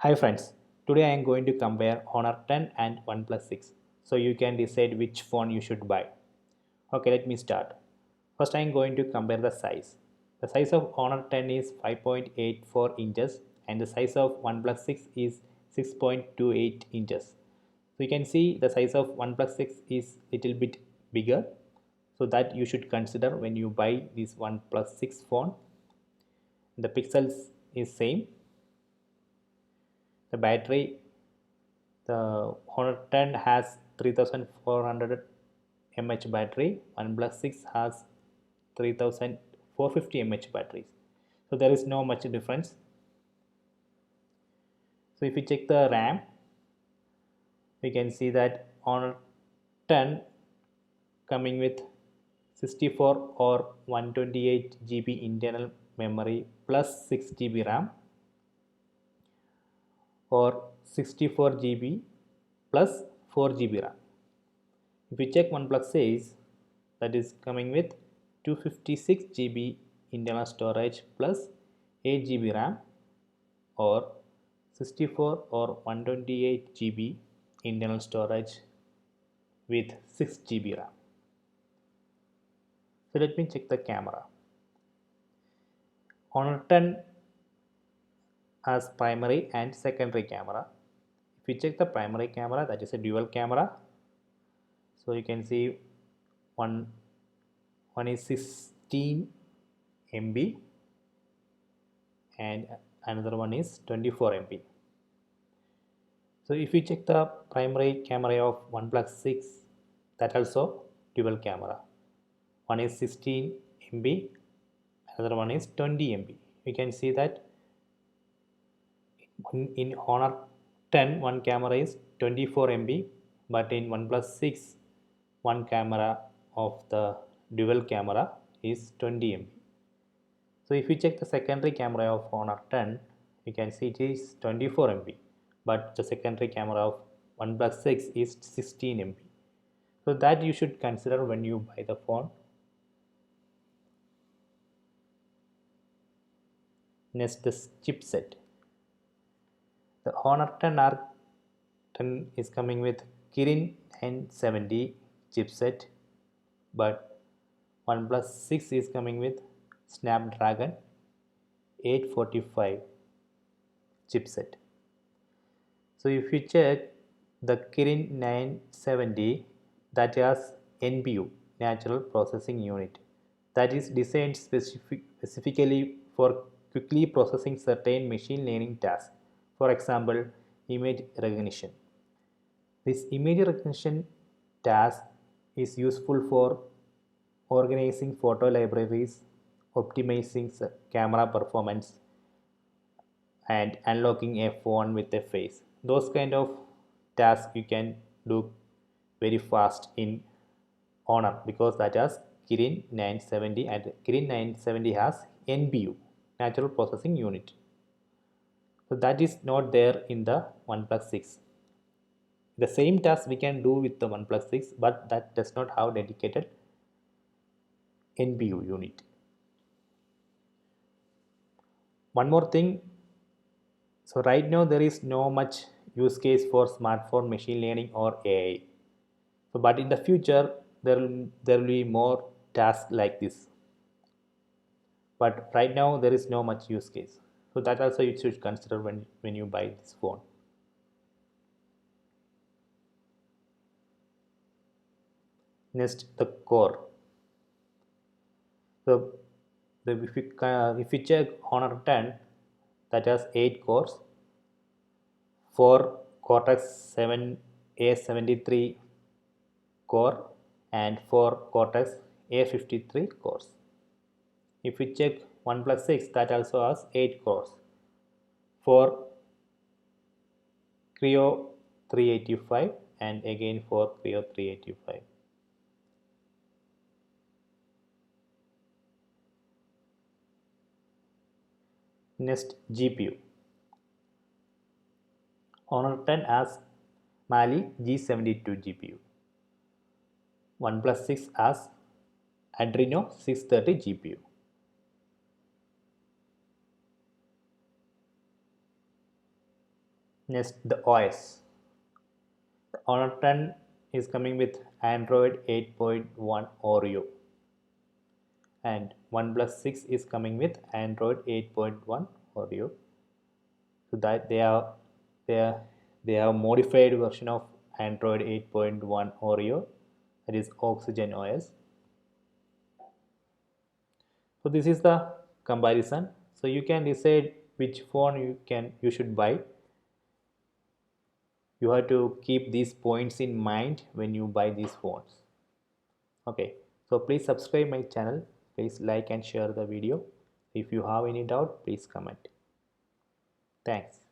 Hi friends, today I am going to compare Honor 10 and OnePlus 6 so you can decide which phone you should buy. Okay, let me start. First I am going to compare the size. The size of Honor 10 is 5.84 inches and the size of OnePlus 6 is 6.28 inches. So you can see the size of OnePlus 6 is little bit bigger, so that you should consider when you buy this OnePlus 6 phone. The pixels is same. The battery, the Honor 10 has 3400 mAh battery, OnePlus 6 has 3450 mAh batteries. So there is no much difference. So if you check the RAM, we can see that Honor 10 coming with 64 or 128 GB internal memory plus 6 GB RAM, or 64 GB plus 4 GB RAM. If we check OnePlus 6, that is coming with 256 GB internal storage plus 8 GB RAM, or 64 or 128 GB internal storage with 6 GB RAM. So let me check the camera. Honor 10 has primary and secondary camera. If we check the primary camera, that is a dual camera. So you can see one is 16 MB and another one is 24 MB. So if you check the primary camera of OnePlus 6, that also dual camera. One is 16 MB, another one is 20 MB. You can see that in Honor 10 one camera is 24 MB, but in OnePlus 6 one camera of the dual camera is 20 MB. So if you check the secondary camera of Honor 10, you can see it is 24 MB, but the secondary camera of OnePlus 6 is 16 MB. So that you should consider when you buy the phone. Next, the chipset. The Honor 10 is coming with Kirin 970 chipset, but OnePlus 6 is coming with Snapdragon 845 chipset. So if you check the Kirin 970, that has NPU, Natural Processing Unit, that is designed specifically for quickly processing certain machine learning tasks. For example, image recognition. This image recognition task is useful for organizing photo libraries, optimizing camera performance, and unlocking a phone with a face. Those kind of tasks you can do very fast in Honor because that has Kirin 970, and Kirin 970 has NPU, Natural Processing Unit. So that is not there in the OnePlus 6. The same task we can do with the OnePlus 6, but that does not have dedicated NPU unit. One more thing, so right now there is no much use case for smartphone machine learning or AI. So, but in the future there will be more tasks like this. But right now there is no much use case. So that also you should consider when you buy this phone. Next, the core. So if you check Honor 10, that has 8 cores, 4 Cortex 7 A73 core and 4 Cortex A53 cores. If we check OnePlus 6, that also has 8 cores, 4 Creo 385 and again 4 Creo 385. Next, GPU. Honor 10 has Mali G72 GPU. OnePlus 6 has Adreno 630 GPU. Next, the OS. The Honor 10 is coming with Android 8.1 Oreo, and OnePlus 6 is coming with Android 8.1 Oreo. So that they are they have modified version of Android 8.1 Oreo, that is Oxygen OS. So this is the comparison. So you can decide which phone you should buy. You have to keep these points in mind when you buy these phones. Okay, so please subscribe my channel, please like and share the video. If you have any doubt, please comment. Thanks.